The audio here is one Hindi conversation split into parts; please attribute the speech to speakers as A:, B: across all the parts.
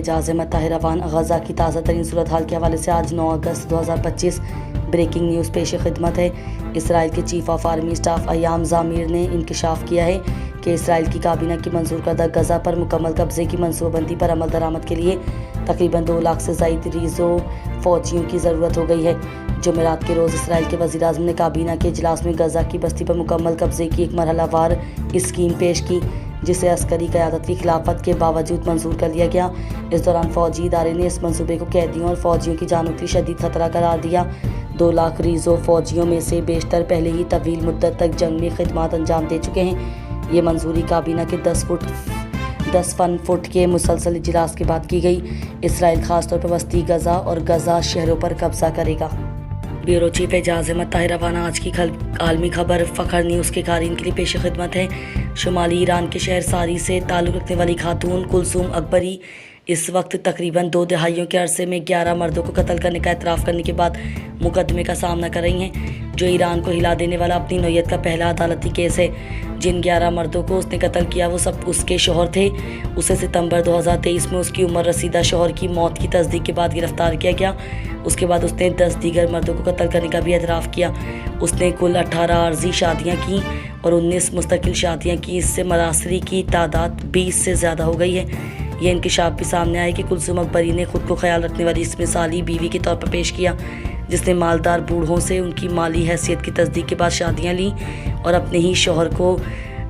A: एजाज अहमद ताहिर अवान गजा की ताज़ा तरीन सूरत हाल के हवाले से आज 9 अगस्त 2025 ब्रेकिंग न्यूज़ पेश खिदमत है। इसराइल के चीफ ऑफ आर्मी स्टाफ अय्याम ज़ामीर ने इंकशाफ किया है कि इसराइल की काबीना की मंजूर करदा गजा पर मुकम्मल कब्जे की मनसूबाबंदी पर अमल दरामद के लिए तकरीबन 2 लाख से ज़ायद रिज़ो फौजियों की ज़रूरत हो गई है। जुमेरात के रोज़ इसराइल के वज़ीर आज़म ने काबीना के इजलास में गजा की बस्ती पर मुकम्मल कब्जे की एक मरहलावार स्कीम पेश की, जिसे अस्करी क़यादत की खिलाफत के बावजूद मंजूर कर लिया गया। इस दौरान फ़ौजी इदारे ने इस मंसूबे को कैदियों और फ़ौजियों की जानों के लिए शदीद खतरा करार दिया। 2 लाख रिज़ो फ़ौजियों में से बेशतर पहले ही तवील मुद्दत तक जंग में खिदमत अंजाम दे चुके हैं। ये मंजूरी काबीना के 10 फुट के मुसलसल इजलास के बाद की गई। इसराइल खासतौर पर वस्ती गजा और गजा शहरों पर कब्जा करेगा। ब्यूरो चीफ एजाज अहमद ताहिर अवान आज की आलमी खबर फ़खर न्यूज़ के कारीन के लिए पेश खिदमत है। शुमाली ईरान के शहर सारी से ताल्लुक़ रखने वाली खातून कुलसूम अकबरी इस वक्त तकरीबन 2 दहाइयों के अरसे में 11 मर्दों को कत्ल करने का एतराफ़ करने के बाद मुकदमे का सामना कर रही हैं, जो ईरान को हिला देने वाला अपनी नौयत का पहला अदालती केस है। जिन 11 मर्दों को उसने कत्ल किया वो सब उसके शौहर थे। उसे सितंबर 2023 में उसकी उम्र रसीदा शौहर की मौत की तस्दीक के बाद गिरफ्तार किया गया। उसके बाद उसने 10 दीगर मर्दों को कत्ल करने का भी एतराफ़ किया। उसने कुल 18 आर्जी शादियाँ की और 19 मुस्तकिल शादियाँ की। इससे मरासरी की तादाद 20 से ज़्यादा हो गई है। यह इंकशाफ भी सामने आया कि कुलसूम अकबरी ने खुद को ख्याल रखने वाली इस मिसाली बीवी के तौर पर पेश किया, जिसने मालदार बूढ़ों से उनकी माली हैसियत की तस्दीक के बाद शादियां ली और अपने ही शौहर को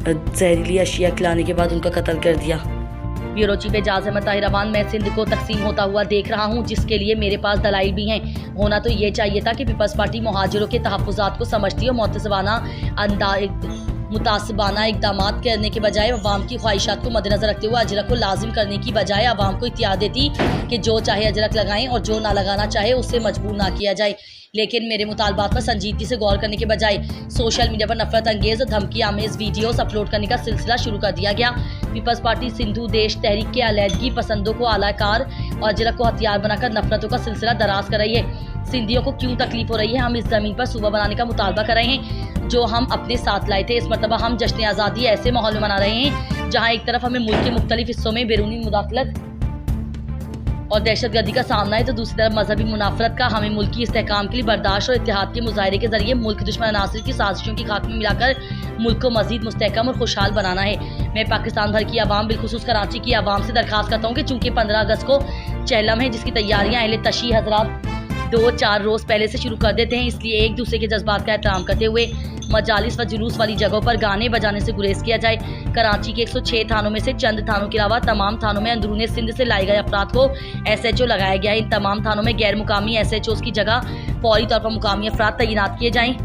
A: जहरीली अशिया खिलाने के बाद उनका कत्ल कर दिया।
B: ब्यूरो चीफ एजाज अहमद ताहिर अवान, मैं सिंध को तकसीम होता हुआ देख रहा हूँ, जिसके लिए मेरे पास दलाइल भी हैं। होना तो ये चाहिए था कि पीपल्स पार्टी मुहाजिरों के तहफ़्फ़ुज़ात को समझती और मुतासिबाना इक़दाम करने के बजाय अवाम की ख्वाहिशात को मद्देनज़र रखते हुए अजरक को लाजिम करने की बजाय अवाम को इख्तियार देती कि जो चाहे अजरक लगाएं और जो ना लगाना चाहे उससे मजबूर ना किया जाए। लेकिन मेरे मुतालबात पर संजीदगी से गौर करने के बजाय सोशल मीडिया पर नफरत अंगेज़ धमकी आमेज़ वीडियोस अपलोड करने का सिलसिला शुरू कर दिया गया। पीपल्स पार्टी सिंधु देश तहरीक के अलहदगी पसंदों को आलाकार और अजरक को हथियार बनाकर नफरतों का सिलसिला दराज कर रही है। सिंधियों को क्यों तकलीफ हो रही है? हम इस ज़मीन पर सूबा बनाने का मुतालबा कर रहे हैं जो हम अपने साथ लाए थे। इस मरतबा हम जश्न आज़ादी ऐसे माहौल में मना रहे हैं जहाँ एक तरफ हमें मुल्क के मुख्तलिफ हिस्सों में बैरूनी मुदाखलत और दहशतगर्दी का सामना है, तो दूसरी तरफ मजहबी मुनाफरत का हमें मुल्क की इस्तेहकाम के लिए बर्दाश्त और इत्तेहाद के मुजाहरे के जरिए मुल्क दुश्मन अनासिर की साजिशों की खाक में मिलाकर मुल्क को मजीद मुस्तहकम और खुशहाल बनाना है। मैं पाकिस्तान भर की आवाम, बिलखुसूस कराची की आवाम से दरख्वास्त करता हूँ कि चूँकि 15 अगस्त को चहलम है, जिसकी तैयारियाँ अहले तशी हजरात 2-4 रोज़ पहले से शुरू कर देते हैं, इसलिए एक दूसरे के जज्बात का एहतराम करते हुए मजालिस व जुलूस वाली जगहों पर गाने बजाने से गुरेज किया जाए। कराची के 106 थानों में से चंद थानों के अलावा तमाम थानों में अंदरूनी सिंध से लाए गए अफराद को SHO लगाया गया है। इन तमाम थानों में गैर मुकामी SHOs की जगह फौरी तौर पर मुकामी अफराद तैनात किए जाएँ।